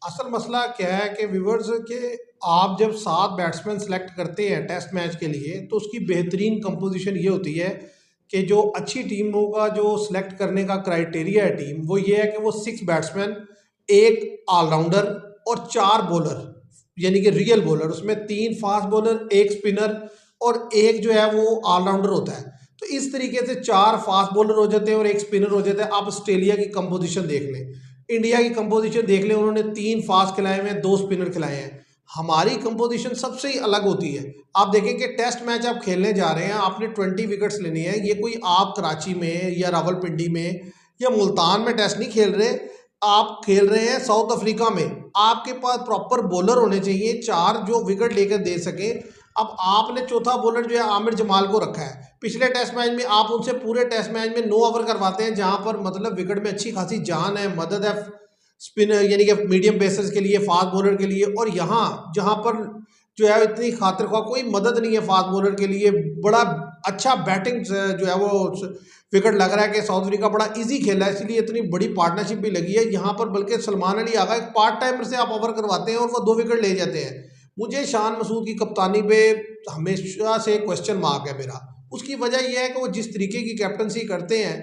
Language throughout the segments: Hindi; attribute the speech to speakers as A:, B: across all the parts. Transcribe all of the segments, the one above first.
A: असल मसला क्या है कि व्यूवर्स के आप जब 7 बैट्समैन सेलेक्ट करते हैं टेस्ट मैच के लिए तो उसकी बेहतरीन कंपोजिशन ये होती है कि जो अच्छी टीमों का जो सिलेक्ट करने का क्राइटेरिया है टीम वो ये है कि वो 6 बैट्समैन, एक ऑलराउंडर और 4 बॉलर, यानी कि रियल बॉलर, उसमें 3 फास्ट बॉलर, एक स्पिनर और एक जो है वो ऑलराउंडर होता है। तो इस तरीके से 4 फास्ट बॉलर हो जाते हैं और एक स्पिनर हो जाता है। आप ऑस्ट्रेलिया की कंपोजिशन देख लें, इंडिया की कंपोजिशन देख लें, उन्होंने 3 फास्ट खिलाए हुए हैं, 2 स्पिनर खिलाए हैं। हमारी कंपोजिशन सबसे ही अलग होती है। आप देखें कि टेस्ट मैच आप खेलने जा रहे हैं, आपने 20 विकेट्स लेनी है। ये कोई आप कराची में या रावलपिंडी में या मुल्तान में टेस्ट नहीं खेल रहे, आप खेल रहे हैं साउथ अफ्रीका में। आपके पास प्रॉपर बॉलर होने चाहिए, 4 जो विकेट लेकर दे सके। अब आपने चौथा बॉलर जो है आमिर जमाल को रखा है। पिछले टेस्ट मैच में आप उनसे पूरे टेस्ट मैच में 9 ओवर करवाते हैं, जहां पर मतलब विकेट में अच्छी खासी जान है, मदद है स्पिनर यानी कि मीडियम पेसर्स के लिए, फास्ट बॉलर के लिए। और यहाँ जहाँ पर जो है इतनी खातिर ख्वाह कोई मदद नहीं है फास्ट बॉलर के लिए, बड़ा अच्छा बैटिंग जो है वो विकेट लग रहा है कि साउथ अफ्रीका बड़ा इजी खेला है, इसलिए इतनी बड़ी पार्टनरशिप भी लगी है यहाँ पर। बल्कि सलमान अली आगा एक पार्ट टाइमर से आप ओवर करवाते हैं और वो 2 विकेट ले जाते हैं। मुझे शान मसूद की कप्तानी पे हमेशा से क्वेश्चन मार्क है मेरा। उसकी वजह यह है कि वो जिस तरीके की कैप्टनसी करते हैं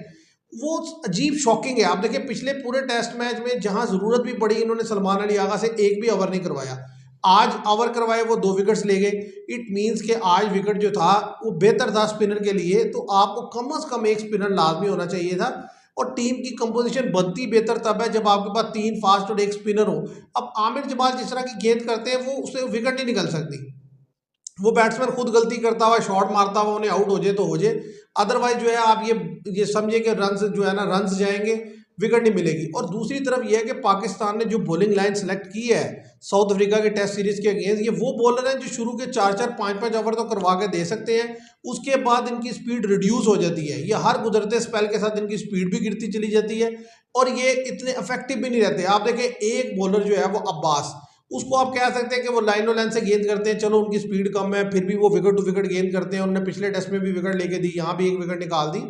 A: वो अजीब शॉकिंग है। आप देखिए पिछले पूरे टेस्ट मैच में जहां जरूरत भी पड़ी इन्होंने सलमान अली आगा से एक भी ओवर नहीं करवाया। आज ओवर करवाए, वो 2 विकेट्स ले गए। इट मींस कि आज विकेट जो था वो बेहतर था स्पिनर के लिए, तो आपको कम से कम एक स्पिनर लाजमी होना चाहिए था। और टीम की कंपोजिशन बनती बेहतर तब है जब आपके पास 3 फास्ट और एक स्पिनर हो। अब आमिर जमाल जिस तरह की गेंद करते हैं वो उससे विकेट नहीं निकल सकती। वो बैट्समैन खुद गलती करता हुआ शॉट मारता हुआ उन्हें आउट हो जाए तो हो जाए, अदरवाइज जो है आप ये समझे कि रन जो है ना रन जाएंगे, विकेट नहीं मिलेगी। और दूसरी तरफ ये है कि पाकिस्तान ने जो बॉलिंग लाइन सेलेक्ट की है साउथ अफ्रीका के टेस्ट सीरीज के अगेंस्ट, ये वो बॉलर हैं जो शुरू के 4-4 5-5 ओवर तो करवा के दे सकते हैं, उसके बाद इनकी स्पीड रिड्यूस हो जाती है। ये हर गुजरते स्पेल के साथ इनकी स्पीड भी गिरती चली जाती है और ये इतने इफेक्टिव भी नहीं रहते। आप देखें एक बॉलर जो है वो अब्बास, उसको आप कह सकते हैं कि वो लाइनो लाइन से गेंद करते हैं, चलो उनकी स्पीड कम है फिर भी वो विकेट टू विकेट गेंद करते हैं। उन्होंने पिछले टेस्ट में भी विकेट लेके दी, यहाँ भी एक विकेट निकाल दी।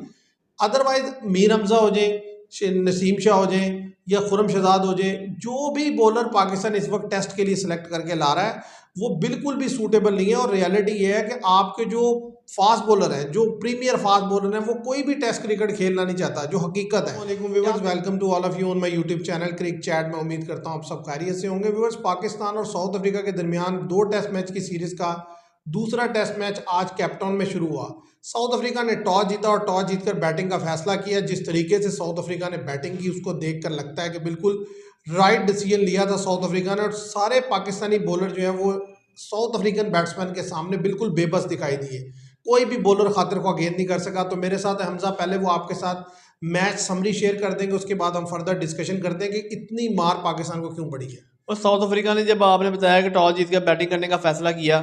A: अदरवाइज मीर हमजा हो जाए, नसीम शाह हो जाए या खुरम शहजाद हो जाए, जो भी बॉलर पाकिस्तान इस वक्त टेस्ट के लिए सिलेक्ट करके ला रहा है वो बिल्कुल भी सूटेबल नहीं है। और रियलिटी ये है कि आपके जो फास्ट बॉलर हैं, जो प्रीमियर फास्ट बॉलर हैं, वो कोई भी टेस्ट क्रिकेट खेलना नहीं चाहता, जो हकीकत है। वालेकुम viewers, welcome to all of you on my YouTube channel cric chat. मैं उम्मीद करता हूँ आप सब खैरियत से होंगे। व्यूअर्स, पाकिस्तान और साउथ अफ्रीका के दरमियान 2 टेस्ट मैच की सीरीज का दूसरा टेस्ट मैच आज कैपटाउन में शुरू हुआ। साउथ अफ्रीका ने टॉस जीता और टॉस जीतकर बैटिंग का फैसला किया। जिस तरीके से साउथ अफ्रीका ने बैटिंग की उसको देखकर लगता है कि बिल्कुल राइट डिसीजन लिया था साउथ अफ्रीका ने। और सारे पाकिस्तानी बॉलर जो है वो साउथ अफ्रीकन बैट्समैन के सामने बिल्कुल बेबस दिखाई दिए, कोई भी बॉलर खातिर को गेंद नहीं कर सका। तो मेरे साथ है हमजा, पहले वो आपके साथ मैच समरी शेयर कर देंगे, उसके बाद हम फर्दर डिस्कशन करते हैं कि इतनी मार पाकिस्तान को क्यों पड़ी है।
B: और साउथ अफ्रीका ने जब आपने बताया कि टॉस जीत कर बैटिंग करने का फैसला किया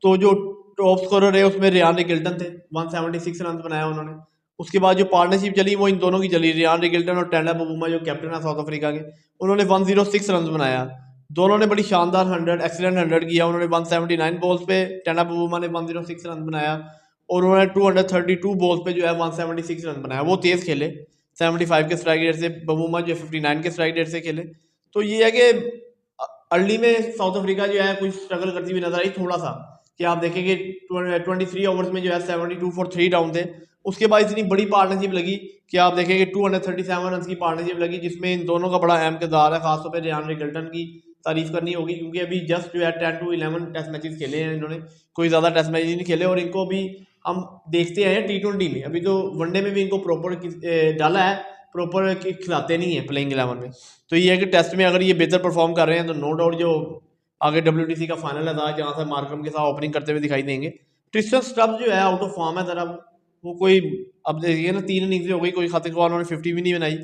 B: तो जो टॉप स्कोरर है उसमें रियान रिगिल्टन थे, 176 रन बनाया उन्होंने। उसके बाद जो पार्टनरशिप चली वो इन दोनों की चली, रियान रिगिल्टन और टैंडा बबूमा जो कैप्टन है साउथ अफ्रीका के, उन्होंने 106 रन बनाया। दोनों ने बड़ी शानदार 100 एक्सीलेंट 100 किया। उन्होंने 179 बॉल्स पे टैंडा बबूमा ने 106 रन बनाया और उन्होंने 232 बॉल्स पे जो है 176 रन बनाया। वो तेज़ खेले, 75 के स्ट्राइक रेट से, बबूमा जो 59 के स्ट्राइक रेट से खेले। तो ये है कि अर्ली में साउथ अफ्रीका जो है कुछ स्ट्रगल करती हुई नजर आई थोड़ा सा, कि आप देखेंगे 23 ओवर्स में जो है 72 फॉर 3 डाउन थे। उसके बाद इतनी बड़ी पार्टनरशिप लगी कि आप देखेंगे 237 रन की पार्टनरशिप लगी, जिसमें इन दोनों का बड़ा अहम किरदार है। खासतौर पर रियान रिगल्टन की तारीफ करनी होगी, क्योंकि अभी जस्ट जो है 10 to 11 टेस्ट मैचेस खेले हैं इन्होंने, कोई ज़्यादा टेस्ट मैच नहीं खेले। और इनको अभी हम देखते हैं T20 में, अभी तो वनडे में भी इनको प्रॉपर डाला है, प्रॉपर खिलाते नहीं है प्लेइंग 11 में। तो ये है कि टेस्ट में अगर ये बेहतर परफॉर्म कर रहे हैं तो नो डाउट जो आगे WTC का फाइनल है जहाँ से मार्करम के साथ ओपनिंग करते हुए दिखाई देंगे। ट्रिस्टन स्टब्स जो है आउट ऑफ फॉर्म है ज़रा, वो कोई अब देखिए ना 3 इनिंग्स हो गई, कोई खातिर को उन्होंने 50 भी नहीं बनाई।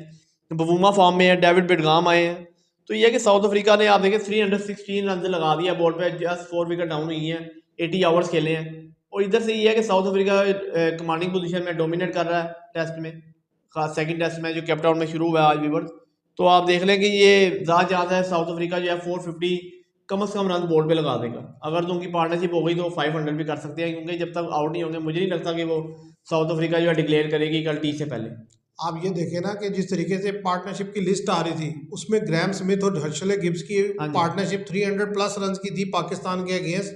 B: बबूमा फॉर्म में है, डेविड बेडगाम आए हैं। तो ये है कि साउथ अफ्रीका ने आप देखें 316 रन लगा दिया बॉल पे, जस्ट 4 विकेट डाउन हुई हैं, 80 ओवर्स खेले हैं। और इधर से ये है कि साउथ अफ्रीका कमांडिंग पोजीशन में डोमिनेट कर रहा है टेस्ट में, खास सेकंड टेस्ट में जो कैपटाउन में शुरू हुआ है आज वीवर्स। तो आप देख लें कि ये ज़्यादा है साउथ अफ्रीका जो है 450 कम से कम रन बोर्ड पे लगा देगा। अगर तो उनकी पार्टनरशिप हो गई तो 500 भी कर सकते हैं, क्योंकि जब तक आउट नहीं होंगे मुझे नहीं लगता कि वो साउथ अफ्रीका जो है डिक्लेयर करेगी कल टी से पहले।
A: आप ये देखें ना कि जिस तरीके से पार्टनरशिप की लिस्ट आ रही थी उसमें ग्रैम स्मिथ और हर्षले गिब्स की
B: हाँ जी।
A: पार्टनरशिप 300 प्लस रन की थी पाकिस्तान के अगेंस्ट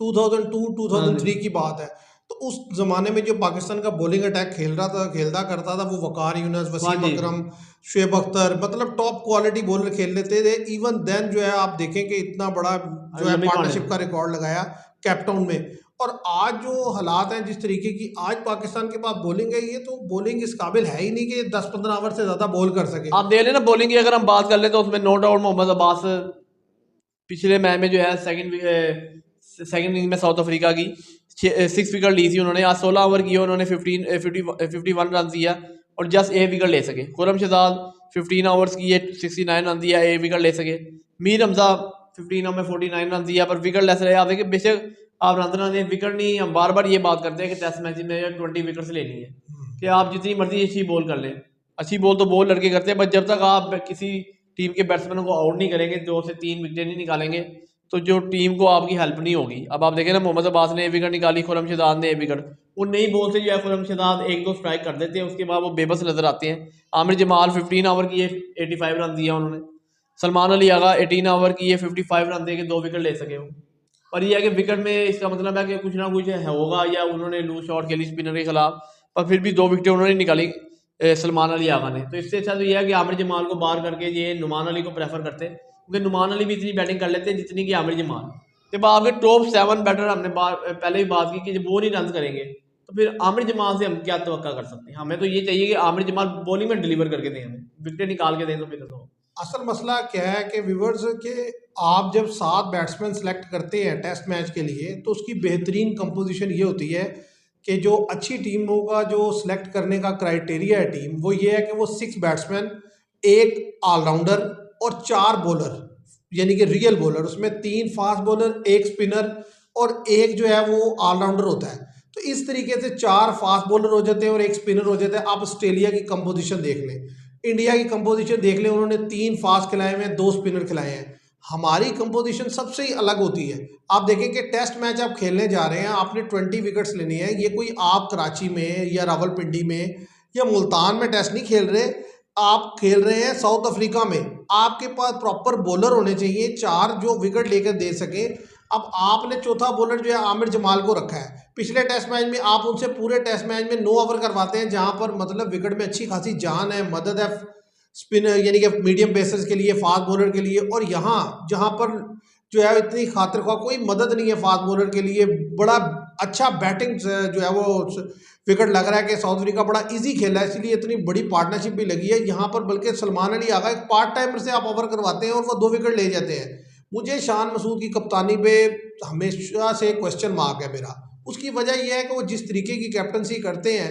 A: 2002
B: हाँ
A: 2003
B: जी।
A: की बात है। तो उस जमाने में जो पाकिस्तान का बॉलिंग अटैक खेलता करता था वो वकार यूनुस,
B: हाँ
A: वसीम
B: जी।
A: अकरम, शुएब अख्तर, मतलब टॉप क्वालिटी बॉलर खेल लेते थे। इवन देन जो है आप देखें कि इतना बड़ा जो है
B: लंबी पाने
A: पार्टनरशिप का रिकॉर्ड लगाया कैपटाउन में। और आज जो हालात हैं जिस तरीके की आज पाकिस्तान के पास बॉलिंग है, ये तो बॉलिंग इस काबिल है ही नहीं कि 10-15 ओवर से ज़्यादा बॉल कर सके।
B: आप देख लेना बॉलिंग की अगर हम बात कर ले तो उसमें नो डाउट मोहम्मद अब्बास पिछले मैच में जो है सेकंड इनिंग में साउथ अफ्रीका की 6 विकेट ली थी उन्होंने। आज 16 ओवर किए उन्होंने 51 रन दिया और जस्ट 1 विकेट ले सके। खुरम शहजाद 15 ओवर्स किए 69 रन दिया, 1 विकेट ले सके। मीर हमजा 15 ओवर में 49 रन दिया पर विकेट लेस रहे। आप देखिए बेशक आप रन दें विकेट नहीं, हम बार बार ये बात करते हैं कि टेस्ट मैच में 20 विकेट्स लेनी है कि आप जितनी मर्जी अच्छी बॉल कर लें। अच्छी बॉल तो बॉल लड़के करते हैं, बट जब तक आप किसी टीम के बैट्समैनों को आउट नहीं करेंगे, 2 से 3 विकेटें नहीं निकालेंगे, तो जो टीम को आपकी हेल्प नहीं होगी। अब आप देखें ना मोहम्मद अब्बास ने 1 विकेट निकाली, खुरम शहजाद ने 1 विकेट। वो नई बॉल से जो है खुरम शहजाद 1-2 स्ट्राइक कर देते हैं, उसके बाद वो बेबस नजर आते हैं। आमिर जमाल 15 ओवर किए 85 रन दिया उन्होंने। सलमान अली आगा 18 ओवर किए 55 रन दे के 2 विकेट ले सके वो। पर यह है कि विकेट में इसका मतलब है कि कुछ ना कुछ होगा, या उन्होंने लूज शॉट खेली स्पिनर के खिलाफ, पर फिर भी 2 विकेटें उन्होंने निकाली सलमान अली आगा ने। तो इससे अच्छा तो यह है कि आमिर जमाल को बाहर करके ये नुमान अली को प्रेफर करते हैं, क्योंकि नुमान अली भी इतनी बैटिंग कर लेते हैं जितनी कि आमिर जमाल। जब आपके टॉप 7 बैटर हमने पहले भी बात की कि जब वो नहीं रन करेंगे तो फिर आमिर जमाल से हम क्या तवक्का कर सकते हैं। हमें तो ये चाहिए कि आमिर जमाल बॉलिंग में डिलीवर करके दें, हमें विकेट निकाल के दें तो फिर तो।
A: असल मसला क्या है कि व्यूवर्स के आप जब 7 बैट्समैन सेलेक्ट करते हैं टेस्ट मैच के लिए तो उसकी बेहतरीन कंपोजिशन ये होती है कि जो अच्छी टीमों का जो सिलेक्ट करने का क्राइटेरिया है टीम वो ये है कि वो 6 बैट्समैन, 1 ऑलराउंडर और 4 बॉलर, यानी कि रियल बॉलर, उसमें 3 फास्ट बॉलर, 1 स्पिनर और 1 जो है वो ऑलराउंडर होता है। तो इस तरीके से 4 फास्ट बॉलर हो जाते हैं और 1 स्पिनर हो जाता है। आप ऑस्ट्रेलिया की कंपोजिशन देख लें, इंडिया की कंपोजिशन देख लें, उन्होंने 3 फास्ट खिलाए हुए हैं, 2 स्पिनर खिलाए हैं। हमारी कंपोजिशन सबसे ही अलग होती है। आप देखें कि टेस्ट मैच आप खेलने जा रहे हैं, आपने 20 विकेट्स लेनी है। ये कोई आप कराची में या रावलपिंडी में या मुल्तान में टेस्ट नहीं खेल रहे, आप खेल रहे हैं साउथ अफ्रीका में। आपके पास प्रॉपर बॉलर होने चाहिए 4 जो विकेट लेकर दे सके। अब आपने चौथा बॉलर जो है आमिर जमाल को रखा है। पिछले टेस्ट मैच में आप उनसे पूरे टेस्ट मैच में 9 ओवर करवाते हैं, जहां पर मतलब विकेट में अच्छी खासी जान है, मदद है स्पिनर यानी कि मीडियम पेसर्स के लिए, फास्ट बॉलर के लिए। और यहाँ जहाँ पर जो है इतनी खातिर ख्वाह कोई मदद नहीं है फास्ट बॉलर के लिए, बड़ा अच्छा बैटिंग जो है वो विकेट लग रहा है कि साउथ अफ्रीका बड़ा इजी खेला है, इसलिए इतनी बड़ी पार्टनरशिप भी लगी है यहाँ पर। बल्कि सलमान अली आगा एक पार्ट टाइमर से आप ओवर करवाते हैं और वो 2 विकेट ले जाते हैं। मुझे शान मसूद की कप्तानी पे हमेशा से क्वेश्चन मार्क है मेरा। उसकी वजह यह है कि वो जिस तरीके की कैप्टनसी करते हैं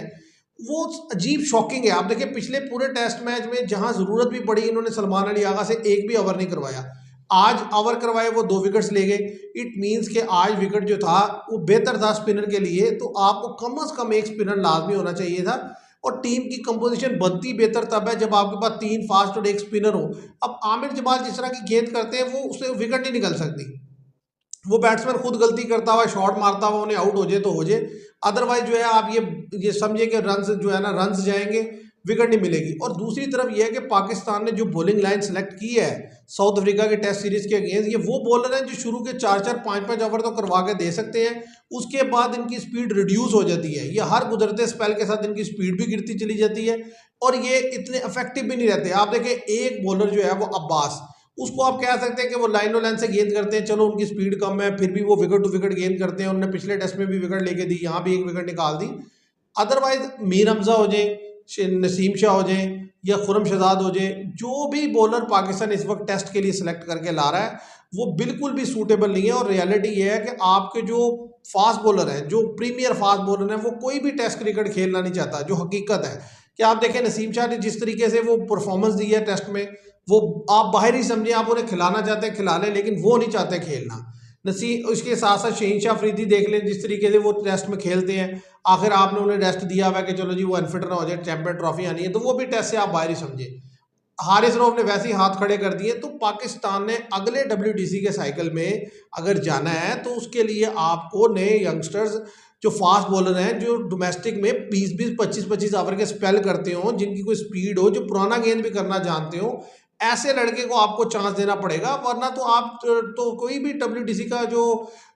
A: वो अजीब शॉकिंग है। आप देखिए पिछले पूरे टेस्ट मैच में जहां जरूरत भी पड़ी इन्होंने सलमान अली आगा से एक भी ओवर नहीं करवाया। आज ओवर करवाए वो 2 विकेट्स ले गए। इट मींस कि आज विकेट जो था वो बेहतर था स्पिनर के लिए, तो आपको कम से कम एक स्पिनर लाजमी होना चाहिए था। और टीम की कंपोजिशन बनती बेहतर तब है जब आपके पास 3 फास्ट और 1 स्पिनर हो। अब आमिर जमाल जिस तरह की गेंद करते हैं वो उससे विकेट नहीं निकल सकती। वो बैट्समैन खुद गलती करता हुआ शॉट मारता हुआ उन्हें आउट हो जाए तो हो जाए, अदरवाइज जो है आप ये समझिए कि रन्स जो है ना रन्स जाएंगे, विकेट नहीं मिलेगी। और दूसरी तरफ ये है कि पाकिस्तान ने जो बॉलिंग लाइन सेलेक्ट की है साउथ अफ्रीका के टेस्ट सीरीज के अगेंस्ट, ये वो बॉलर हैं जो शुरू के 4-4 5-5 ओवर तो करवा के दे सकते हैं, उसके बाद इनकी स्पीड रिड्यूस हो जाती है। ये हर गुजरते स्पेल के साथ इनकी स्पीड भी गिरती चली जाती है और ये इतने इफेक्टिव भी नहीं रहते। आप देखें एक बॉलर जो है वो अब्बास, उसको आप कह सकते हैं कि वो लाइनो लाइन से गेंद करते हैं, चलो उनकी स्पीड कम है, फिर भी वो विकेट टू विकेट गेंद करते हैं। उन्होंने पिछले टेस्ट में भी विकेट लेके दी, यहाँ भी 1 विकेट निकाल दी। अदरवाइज मीर हमजा हो जाए, नसीम शाह हो जाए या खुरम शहजाद हो जाए, जो भी बॉलर पाकिस्तान इस वक्त टेस्ट के लिए सिलेक्ट करके ला रहा है वो बिल्कुल भी सूटेबल नहीं है। और रियलिटी ये है कि आपके जो फास्ट बॉलर हैं, जो प्रीमियर फास्ट बॉलर हैं, वो कोई भी टेस्ट क्रिकेट खेलना नहीं चाहता। जो हकीकत है कि आप देखें नसीम शाह ने जिस तरीके से वो परफॉर्मेंस दी है टेस्ट में, वो आप बाहर ही समझे, आप उन्हें खिलाना चाहते हैं खिला लें, लेकिन वो नहीं चाहते खेलना। नसीम उसके साथ साथ शहीन शाह अफरीदी देख लें जिस तरीके से वो टेस्ट में खेलते हैं। आखिर आपने उन्हें रेस्ट दिया हुआ है कि चलो जी वो अनफिट ना हो जाए, चैंपियन ट्रॉफी आनी है, तो वो भी टेस्ट से आप बाहर ही समझे। हारिस रऊफ ने वैसे ही हाथ खड़े कर दिए। तो पाकिस्तान ने अगले WTC के साइकिल में अगर जाना है तो उसके लिए आपको नए यंगस्टर्स जो फास्ट बॉलर हैं, जो डोमेस्टिक में 20-20 25-25 ओवर के स्पेल करते हो, जिनकी कोई स्पीड हो, जो पुराना गेंद भी करना जानते हो, ऐसे लड़के को आपको चांस देना पड़ेगा। वरना तो आप तो कोई भी WTC का जो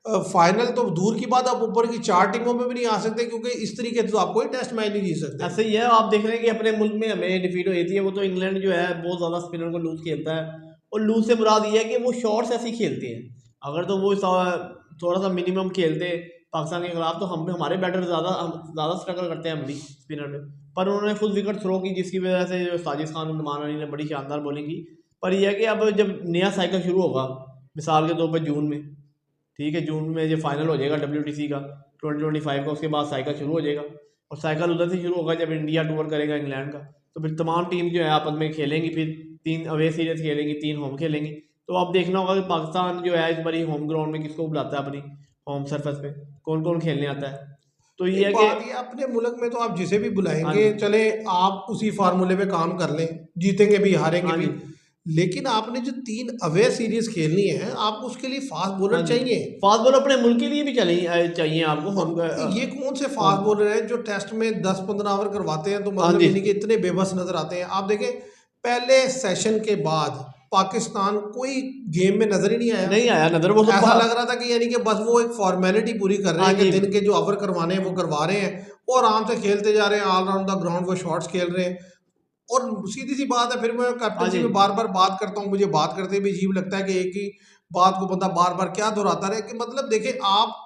A: फाइनल तो दूर की बात, आप ऊपर की 4 टीमों में भी नहीं आ सकते, क्योंकि इस तरीके से तो आप कोई टेस्ट मैच नहीं जीत सकते।
B: ऐसे ही है, आप देख रहे हैं कि अपने मुल्क में हमें डिफीट हुई थी। वो तो इंग्लैंड जो है बहुत ज़्यादा स्पिनर को लूज खेलता है, और लूज से मुराद ये है कि वो शॉट्स ऐसी खेलते हैं। अगर तो वो थोड़ा सा मिनिमम खेलते पाकिस्तान के खिलाफ, तो हम हमारे बैटर ज़्यादा स्ट्रगल करते हैं हम भी स्पिनर में। पर उन्होंने खुद विकेट थ्रो की, जिसकी वजह से जो साजिद खान और नुमान अली ने बड़ी शानदार बॉलिंग की। पर यह है कि अब जब नया साइकिल शुरू होगा, मिसाल के तौर पर जून में, ठीक है, जून में जो फाइनल हो जाएगा WTC का 2025 का, उसके बाद साइकिल शुरू हो जाएगा। और साइकिल उधर से शुरू होगा जब इंडिया टूर करेगा इंग्लैंड का। तो फिर तमाम टीम जो है आपस में खेलेंगी, फिर 3 अवे सीरीज खेलेंगी, 3 होम खेलेंगी। तो अब देखना होगा कि पाकिस्तान जो है इस बारी होम ग्राउंड में किसको बुलाता है, अपनी होम सरफेस पे कौन कौन खेलने आता है। तो ये
A: एक
B: है
A: बात
B: कि
A: ये, अपने मुल्क में तो आप जिसे भी
B: हाँ
A: बुलाएंगे,
B: जी,
A: चले आप उसी फार्मूले पे काम कर लें, जीतेंगे भी हारेंगे
B: हाँ
A: भी।
B: जी,
A: लेकिन आपने जो 3 अवे सीरीज खेलनी है, आपको उसके लिए फास्ट
B: हाँ
A: बॉलर
B: जी।
A: चाहिए।
B: फास्ट बॉल अपने मुल्क के लिए भी चाहिए आपको होम
A: ये कौन से फास्ट
B: होम।
A: बॉलर हैं जो टेस्ट में 10-15 ओवर करवाते हैं, तो
B: हाँ
A: मतलब
B: जी,
A: यानी कि इतने बेबस नजर आते हैं। आप देखें, पहले सेशन के बाद पाकिस्तान कोई गेम में नजर ही नहीं आया।
B: नहीं आया नजर वो तो
A: ऐसा लग रहा था कि यानी कि बस वो एक फॉर्मेलिटी पूरी कर रहे
B: हाँ
A: हैं, कि
B: जी,
A: दिन के जो ओवर करवाने हैं वो करवा रहे हैं, और आराम से खेलते जा रहे हैं, ऑल राउंड द ग्राउंड वो शॉट्स खेल रहे हैं। और सीधी सी बात है, फिर मैं
B: हाँ
A: कैप्टनसी
B: जी,
A: में बार बार बात करता हूँ, मुझे बात करते भी अजीब लगता है कि एक ही बात को बंदा बार बार क्या दोहराता रहे। कि मतलब देखिए, आप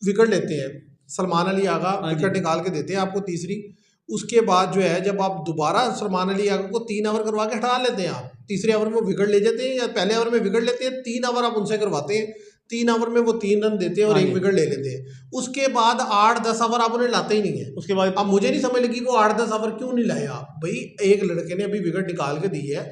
A: विकेट लेते हैं, सलमान अली आगा
B: हाँ जी,
A: विकेट निकाल के देते हैं आपको तीसरी। उसके बाद जो है, जब आप दोबारा सलमान अली आगा को 3 ओवर करवा के हटा लेते हैं, आप तीसरे ओवर में वो विकेट ले जाते हैं, या पहले ओवर में विकेट लेते हैं, 3 ओवर आप उनसे करवाते हैं, 3 ओवर में वो 3 रन देते हैं और
B: हाँ
A: एक
B: जी।
A: विकेट ले लेते हैं। उसके बाद 8-10 ओवर आप उन्हें लाते ही नहीं है।
B: उसके बाद
A: अब मुझे नहीं समझ लगी वो 8-10 ओवर क्यों नहीं लाए आप भाई। एक लड़के ने अभी विकेट निकाल के दी है,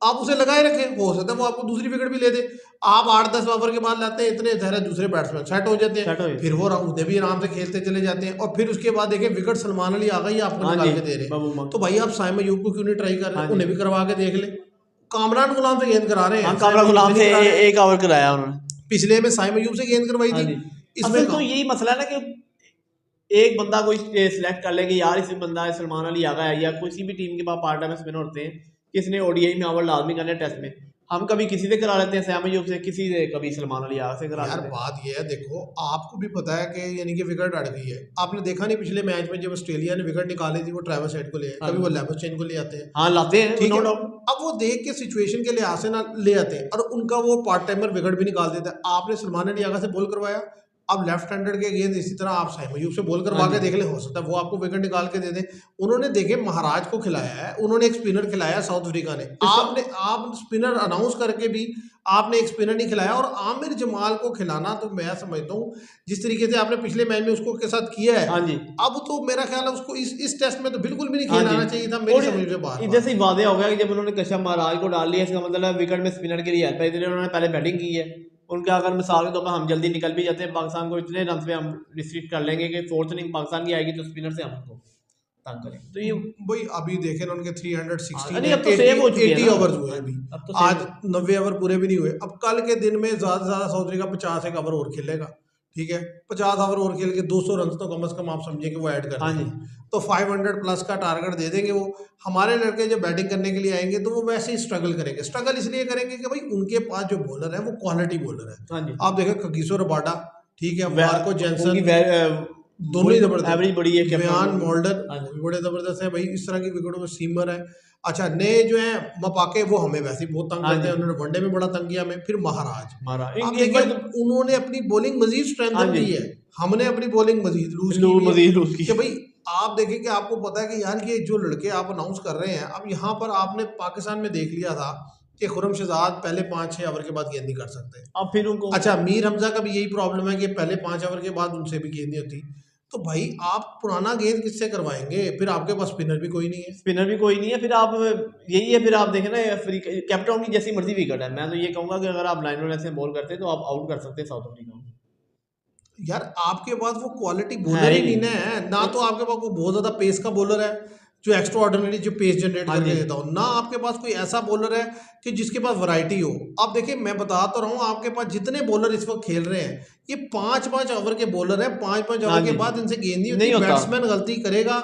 A: आप उसे लगाए रखें, हो सकता है वो आपको दूसरी विकेट भी ले दे। आप 8-10 ओवर के बाद लाते हैं, इतने धैर्य दूसरे बैट्समैन सेट हो जाते
B: सेट हो
A: हैं,
B: गई।
A: फिर वो उन्हें भी आराम से खेलते चले जाते हैं। और फिर उसके बाद देखें, विकेट सलमान अली आ गई, आपको
B: हाँ
A: निकाल
B: जी,
A: के दे रहे हैं।
B: बाबू मग।
A: तो भाई आप साइम अयूब को क्यों नहीं ट्राई कर रहे,
B: हाँ जी,
A: उन्हें भी करवा के देख ले। कामरान गुलाम से गेंद करा रहे
B: हाँ,
A: हैं, साइम
B: कामरा
A: अयूब से
B: गुलाम
A: नहीं
B: से
A: करा रहे।
B: एक ओवर कराया उन्होंने।
A: पिछले में साइम अयूब से गेंद करवाई
B: हाँ
A: थी,
B: जी।
A: इसमें
B: असल तो
A: कहा।
B: यही मसला है ना कि एक बंदा कोई सिलेक्ट कर ले कि यार इस बंदा है, सलमान अली आ गया, या किसी भी टीम के पास पार्ट टाइम स्पिनर होते हैं, किसने ODI में ओवर लाजमी करना है टेस्ट में। हम कभी किसी से करा लेते हैं, सैम अयूब से, किसी से, कभी सलमान अली आगा से करा
A: यार
B: लेते हैं।
A: बात ये है, देखो आपको भी पता है कि यानी कि विकेट अड़ गई है। आपने देखा नहीं पिछले मैच में जब ऑस्ट्रेलिया ने विकेट निकाली थी, वो ट्रेविस हेड को ले आए,
B: हाँ
A: कभी
B: जी,
A: वो लेबस्टेन को ले आते हैं।
B: हाँ लाते हैं,
A: ठीक
B: नो
A: है,
B: डाउट।
A: अब वो देख के सिचुएशन के लिहाज से ना ले आते हैं, और उनका वो पार्ट टाइमर विकेट भी निकाल देता है। आपने सलमान अली आगा से बॉल करवाया, अब लेफ्ट हैंडर के गेंद इसी तरह आप साइम अयूब से बॉल
B: हाँ
A: करवा
B: जी,
A: के देख ले, हो सकता है वो आपको विकेट निकाल के दे दे। उन्होंने देखे महाराज को खिलाया है, उन्होंने एक स्पिनर खिलाया है साउथ अफ्रीका ने।
B: इसका
A: आप स्पिनर अनाउंस करके भी आपने एक स्पिनर नहीं खिलाया। और आमिर जमाल को खिलाना, तो मैं समझता हूँ जिस तरीके से आपने पिछले मैच में उसको के साथ किया है,
B: हाँ जी,
A: अब तो मेरा ख्याल है उसको इस टेस्ट में तो बिल्कुल भी नहीं
B: हाँ जी।
A: खेलाना चाहिए था, मेरी
B: और
A: समझ में बात
B: इधर
A: बात
B: से
A: है।
B: वादे हो गया कि जब उन्होंने कश्यप महाराज को डाल लिया, इसका मतलब है विकेट में स्पिनर के लिए हेल्प है, इसलिए उन्होंने पहले बैटिंग की है। उनका अगर मिसाल के तौर पर हम जल्दी निकल भी जाते हैं, पाकिस्तान को इतने रन पे हम रिस्ट्रिक्ट कर लेंगे कि फोर्थ इनिंग पाकिस्तान की आएगी तो स्पिनर से हम उनको तंग करेंगे। तो ये
A: भाई अभी देखें ना, उनके 316
B: नहीं,
A: है,
B: अब तो सेव हो चुके हैं
A: 80
B: ना।
A: ओवर्स हुए
B: हाँ
A: अभी।
B: जी, अब तो सेव
A: आज 90 ओवर पूरे भी नहीं हुए। अब कल के दिन में ज्यादा से ज्यादा साउथ अफ्रीका 50 एक ओवर और खेलेगा, ठीक है, 50 ओवर और खेल के 200 रन तो कम से कम आप समझे कि वो ऐड कर
B: हाँ जी,
A: देंगे। तो 500 प्लस का टारगेट दे देंगे वो। हमारे लड़के जब बैटिंग करने के लिए आएंगे तो वो वैसे ही स्ट्रगल करेंगे। स्ट्रगल इसलिए करेंगे कि भाई उनके पास जो बॉलर है वो क्वालिटी बॉलर है।
B: हाँ जी।
A: आप देखें कगिसो रबाडा, ठीक है, मार्को
B: उनकी
A: जेंसन, दोनों ही जबरदस्त।
B: एवरेज बड़ी है
A: व्यान
B: कैप्टन।
A: मोल्डर
B: हाँ
A: वो
B: जी,
A: भी बड़े जबरदस्त है भाई। इस तरह की विकेटों में सीमर है। अच्छा, नए जो है मपाके, वो हमें वैसे ही बहुत तंग
B: हाँ
A: करते
B: जी,
A: हैं, उन्होंने वनडे में बड़ा तंग किया हमें। फिर महाराज,
B: हमारा
A: आप
B: इस
A: देखिए
B: बार तो
A: उन्होंने अपनी बॉलिंग मजीद
B: हाँ
A: स्ट्रेंथन
B: जी,
A: की है, हमने अपनी बॉलिंग मजीद लूज की हुई है।
B: मजीद उसकी।
A: कि भाई आप देखें कि आपको पता है कि यार ये जो लड़के आप अनाउंस कर रहे हैं, अब यहाँ पर आपने पाकिस्तान में देख लिया था कि खुरम शहजाद पहले 5-6 ओवर के बाद गेंद नहीं कर सकते।
B: अब फिर उनको
A: अच्छा, मीर हमजा का भी यही प्रॉब्लम है कि पहले 5 ओवर के बाद उनसे भी गेंद नहीं होती। तो भाई आप पुराना गेंद किससे करवाएंगे, फिर आपके पास स्पिनर भी कोई नहीं है।
B: स्पिनर भी कोई नहीं है, फिर आप यही है, फिर आप देखें ना कैप्टन की जैसी मर्जी विकेट है। मैं तो ये कहूंगा कि अगर आप लाइन ऐसे बॉल करते तो आप आउट कर सकते हैं साउथ अफ्रीका को।
A: यार आपके पास वो क्वालिटी
B: है
A: बॉलर
B: ही
A: ही नहीं
B: नहीं।
A: ना है, ना तो आपके पास वो बहुत ज्यादा पेस का बॉलर है, जो एक्स्ट्रा ऑर्डिनरी जो पेस जनरेट
B: हाँ
A: करके
B: जी।
A: देता हो, ना आपके पास कोई ऐसा बॉलर है कि जिसके पास वैरायटी हो। आप देखिए, मैं बता तो रहा हूँ, आपके पास जितने बॉलर इस वक्त खेल रहे हैं ये 5-5 ओवर के बॉलर हैं। 5-5
B: हाँ
A: ओवर के
B: जी,
A: बाद इनसे गेंद नहीं होती।
B: नहीं होता।
A: बैट्समैन गलती करेगा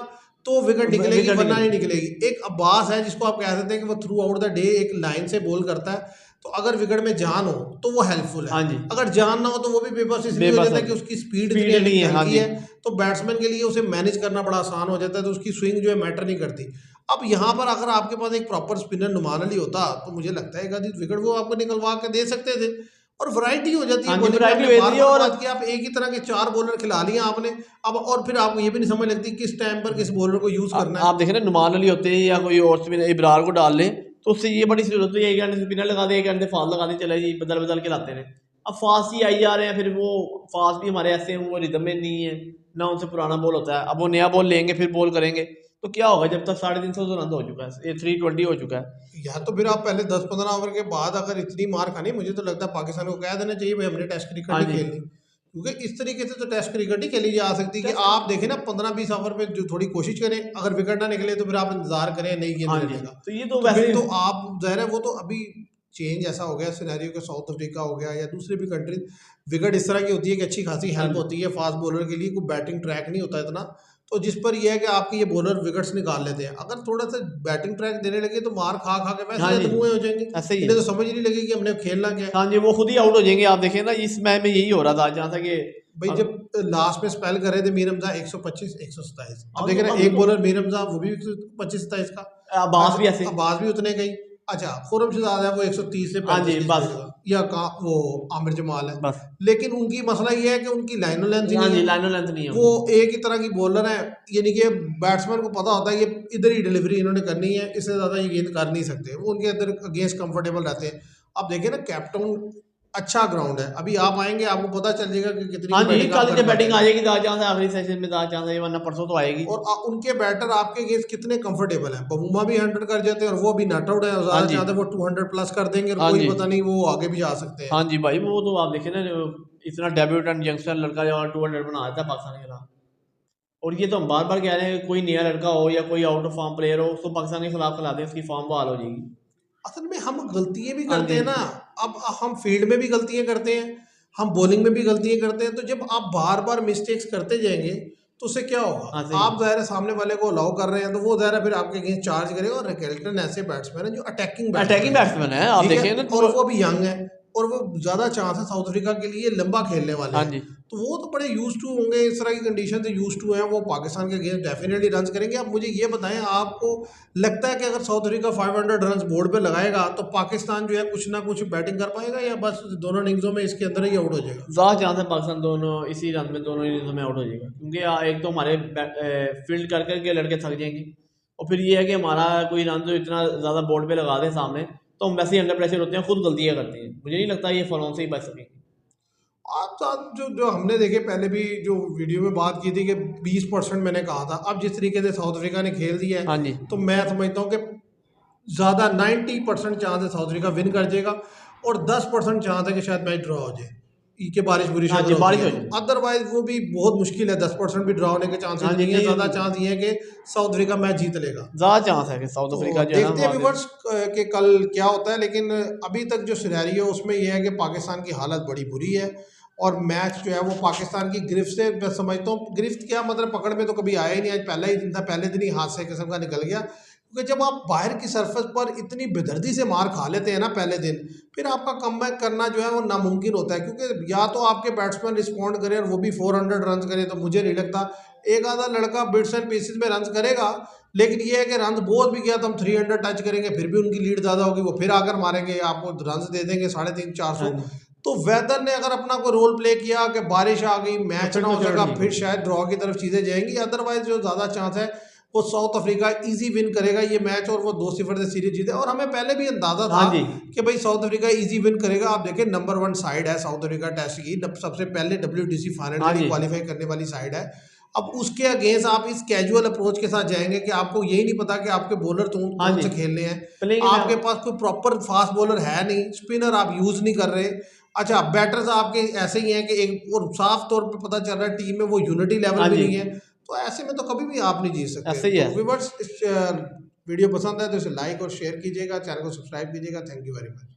A: तो विकेट निकलेगी,
B: विकेट
A: वरना
B: निकल
A: नहीं निकलेगी। एक अब्बास है जिसको आप कह सकते हैं कि वो थ्रू आउट द डे एक लाइन से बॉल करता है, तो अगर विकेट में जान हो तो वो हेल्पफुल है।
B: हाँ जी,
A: अगर जान ना हो तो वो भी बेबस इसलिए हो
B: बेबस
A: जाता है
B: हो,
A: कि उसकी स्पीड इतनी
B: स्पीड नहीं है। हाँ
A: हल्की
B: जी,
A: है, तो बैट्समैन के लिए उसे मैनेज करना बड़ा आसान हो जाता है, तो उसकी स्विंग जो है मैटर नहीं करती। अब यहाँ पर अगर आपके पास एक प्रॉपर स्पिनर नुमान अली होता तो मुझे लगता है एक आधी विकेट वो आपको निकलवा के दे सकते थे, और वैरायटी हो जाती है
B: हाँ जी,
A: बॉलिंग में।
B: वैरायटी
A: आपने
B: हुई
A: बार
B: थी।
A: बार
B: और
A: बात की, आप एक ही तरह के 4 बॉलर खिला लिए आपने। अब और फिर आपको ये भी नहीं समझ लगती किस टाइम पर किस बॉलर को यूज करना है।
B: आप देखें ना, नुमान अली होते हैं या कोई और स्पिनर इब्रार को डाल ले, तो उससे ये बड़ी जरूरत है, एक घंटे स्पिनर लगा दे, एक घंटे फास्ट लगा दे, चले जी बदल बदल के लाते रहे। अब फास्ट ही आई जा रहे हैं, फिर वो फास्ट भी हमारे ऐसे हैं, वो रिदम में नहीं है ना, उनसे पुराना बॉल होता है। अब वो नया बॉल लेंगे फिर बॉल करेंगे, तो क्या होगा जब तक 350 रन हो चुका है, ये 320 हो चुका है।
A: या तो फिर आप पहले 10-15 ओवर के बाद अगर इतनी मार खानी, मुझे तो लगता है पाकिस्तान को कह देना चाहिए भाई हमने टेस्ट क्रिकेट
B: हाँ
A: नहीं
B: जी,
A: खेलनी, क्योंकि इस तरीके से तो टेस्ट क्रिकेट ही खेली जा सकती कि
B: टेस्ट।
A: आप देखें ना 15-20 ओवर पे जो थोड़ी कोशिश करें, अगर विकेट ना निकले तो फिर आप इंतजार करें नई गेंद
B: हाँ जी,
A: लेने का।
B: तो ये तो
A: तो
B: वैसे
A: फिर तो आप ज़ाहिर है वो तो अभी चेंज ऐसा हो गया सिनेरियो के, साउथ अफ्रीका हो गया या दूसरी भी कंट्री, विकेट इस तरह की होती है कि अच्छी खासी
B: हाँ
A: हेल्प
B: जी,
A: होती है फास्ट बॉलर के लिए, कोई बैटिंग ट्रैक नहीं होता इतना, तो जिस पर यह है कि आपके ये बॉलर विकेट्स निकाल लेते हैं। अगर थोड़ा सा बैटिंग ट्रैक देने लगे तो मार खा खा के वैसे
B: हाँ
A: ही
B: जी,
A: अधमुए हो जाएंगे,
B: ऐसे ही
A: इन्हें
B: है।
A: तो समझ ही नहीं लगेगी हमने खेलना क्या है।
B: हाँ जी, वो खुद ही आउट हो जाएंगे। आप देखें ना, इस मैच में यही हो रहा था, जहाँ तक कि
A: भाई
B: अब
A: जब लास्ट में स्पेल कर रहे थे मीर हमजा 125-127, अब देख रहे हैं
B: अब
A: एक बॉलर मीर हमजा वो भी 125-27 का।
B: अब्बास भी
A: अच्छा,
B: ऐसे।
A: आवाज भी उतने गई। अच्छा, खुरम शहजाद है वो 130 से
B: हाँ
A: 35
B: जी,
A: की
B: बस
A: स्पीड का, या का वो आमिर जमाल है।
B: बस।
A: लेकिन उनकी मसला ये है कि उनकी लाइनो लेंथ ही
B: हाँ
A: नहीं
B: जी,
A: है।
B: लाइनो लेंथ नहीं है
A: वो
B: उनकी।
A: एक ही तरह की बॉलर है, यानी कि बैट्समैन को पता होता है ये इधर ही डिलीवरी इन्होंने करनी है, इससे ज़्यादा ये गेंद कर नहीं सकते, वो उनके अंदर अगेंस्ट कंफर्टेबल रहते हैं। अब देखिए ना, कैप्टन अच्छा ग्राउंड है, अभी आप आएंगे आपको पता चल जाएगा कि कितनी
B: हाँ
A: की
B: जी,
A: बैटिंग आप
B: कल
A: कर
B: जब
A: पाते
B: बैटिंग
A: हैं।
B: आ जाएगी दाद जहाँ से आखिरी सेशन में, दाद जहाँ से, वरना परसों तो आएगी।
A: और उनके बैटर आपके अगेंस्ट कितने कंफर्टेबल हैं, बबूमा भी 100 कर जाते हैं और वो भी नॉट आउट है, और
B: हाँ
A: ज़्यादा
B: जी,
A: चाहते हैं वो 200 प्लस कर देंगे, और
B: हाँ
A: कोई
B: जी,
A: पता नहीं वो आगे भी जा सकते हैं।
B: हाँ जी भाई, वो तो आप देखें ना, जो इतना डेब्यूटेंट यंगस्टर लड़का जो 200 बना देता है पाकिस्तान के खिलाफ। और ये तो हम बार बार कह रहे हैं, कोई नया लड़का हो या कोई आउट ऑफ फॉर्म प्लेयर हो, उसको पाकिस्तान के खिलाफ खिला दें, उसकी फॉर्म बहाल हो जाएगी।
A: असल में हम गलतियां भी
B: हाँ
A: करते
B: जी,
A: हैं ना। अब हम फील्ड में भी गलतियां करते हैं, हम बॉलिंग में भी गलतियां करते हैं, तो जब आप बार बार मिस्टेक्स करते जाएंगे तो उससे क्या होगा,
B: हाँ सही
A: आप ज़ाहिर है सामने वाले को अलाउ कर रहे हैं तो वो ज़ाहिर है फिर आपके अगेंस्ट चार्ज करेगा। और रिकेल्टन ऐसे बैट्समैन है जो अटैकिंग बैट्समैन
B: अटैकिंग
A: है,
B: बैट्समैन है, आप
A: ठीक है,
B: देखें ना
A: और
B: तो।
A: वो अभी यंग है, और वो ज़्यादा चांस है साउथ अफ्रीका के लिए लंबा खेलने वाले
B: हाँ
A: हैं,
B: जी,
A: तो वो तो बड़े यूज टू होंगे इस तरह की कंडीशन से, यूज टू हैं वो, पाकिस्तान के अगेंस्ट डेफिनेटली रन करेंगे। अब मुझे ये बताएं, आपको लगता है कि अगर साउथ अफ्रीका 500 रन बोर्ड पे लगाएगा तो पाकिस्तान जो है कुछ ना कुछ बैटिंग कर पाएगा, या बस दोनों इनिंग्सों में इसके अंदर ही आउट हो जाएगा?
B: ज़्यादा चांस है पाकिस्तान दोनों इसी रन में, दोनों इनिंग्स में आउट हो जाएगा, क्योंकि एक तो हमारे फील्ड कर करके लड़के थक जाएंगे, और फिर ये है कि हमारा कोई रन जो इतना ज़्यादा बोर्ड पे लगा दे सामने, तो हम वैसे ही अंडर प्रेशर होते हैं, खुद गलतियाँ करते हैं। मुझे नहीं लगता ये फॉलोन से ही बच सकेंगे।
A: आप साथ जो जो हमने देखे पहले भी जो वीडियो में बात की थी कि 20% मैंने कहा था, अब जिस तरीके से साउथ अफ्रीका ने खेल दिया
B: हाँ
A: है
B: जी,
A: तो मैं समझता हूँ कि ज़्यादा 90% चांस है साउथ अफ्रीका विन कर जाएगा, और 10% चांस है कि शायद मैच ड्रॉ हो जाए, कि बारिश बुरिश
B: हाँ
A: अगर
B: जी,
A: होती
B: बारिश
A: है
B: हो
A: तो।
B: जाए।
A: अदरवाइज वो भी बहुत मुश्किल है, 10% भी ड्रॉ होने के चांसेस
B: हाँ जी,
A: नहीं है, ज़्यादा
B: नहीं,
A: चांस ये है कि साउथ अफ्रीका मैच जीत लेगा।
B: ज़्यादा चांस है कि साउथ
A: तो
B: अफ्रीका जो है ना
A: देखते हैं
B: वहाँ के।
A: व्यूवर्स कि कल क्या होता है, लेकिन अभी तक जो सिनेरियो है उसमें यह है कि पाकिस्तान की हालत बड़ी बुरी है, और मैच जो है वो पाकिस्तान की गिरफ्त से, मैं समझता हूँ गिरफ्त क्या मतलब, पकड़ में तो कभी आया ही नहीं, आज पहला ही दिन था, पहले दिन ही हाथ से किस्म का निकल गया, क्योंकि जब आप बाहर की सरफेस पर इतनी बेदर्दी से मार खा लेते हैं ना पहले दिन, फिर आपका कमबैक करना जो है वो नामुमकिन होता है, क्योंकि या तो आपके बैट्समैन रिस्पॉन्ड करें और वो भी 400 रन करें, तो मुझे नहीं लगता एक आधा लड़का बिट्स एंड पीसेस में रन करेगा, लेकिन ये है कि रन बहुत भी गया तो हम 300 टच करेंगे, फिर भी उनकी लीड ज़्यादा होगी, वो फिर आकर मारेंगे, आपको रन दे देंगे 350-400।
B: हाँ जी,
A: तो वेदर ने अगर अपना कोई रोल प्ले किया कि बारिश आ गई,
B: तो
A: मैच
B: फिर
A: ना
B: तो
A: हो
B: चलो
A: सका,
B: ठीक
A: फिर
B: है।
A: शायद ड्रॉ की तरफ चीज़ें जाएंगी, अदरवाइज जो ज़्यादा चांस है वो साउथ अफ्रीका इजी विन करेगा ये मैच, और वो 2-0 से सीरीज जीते। और हमें पहले भी अंदाजा था
B: हाँ जी,
A: कि भाई साउथ अफ्रीका इजी विन करेगा। आप देखें नंबर 1 साइड है साउथ अफ्रीका टेस्ट की, सबसे पहले WTC फाइनल
B: हाँ
A: के लिए
B: जी,
A: क्वालिफाई करने वाली साइड है। अब उसके अगेंस्ट आप इस कैजुअल अप्रोच के साथ जाएंगे कि आपको यही नहीं पता कि आपके बॉलर
B: हाँ
A: कौन
B: जी,
A: से खेलने हैं,
B: प्लेइंग
A: आपके पास कोई प्रॉपर फास्ट बॉलर है नहीं, स्पिनर आप यूज़ नहीं कर रहे। अच्छा, बैटर्स आपके ऐसे ही हैं कि एक, और साफ तौर पे पता चल रहा है टीम में वो यूनिटी लेवल
B: हाँ
A: भी
B: जी,
A: नहीं है। तो ऐसे में तो कभी भी आप नहीं जीत सकते।
B: ऐसे ही है।
A: तो व्यूअर्स, इस वीडियो पसंद है तो इसे लाइक और शेयर कीजिएगा, चैनल को सब्सक्राइब कीजिएगा। Thank you very much.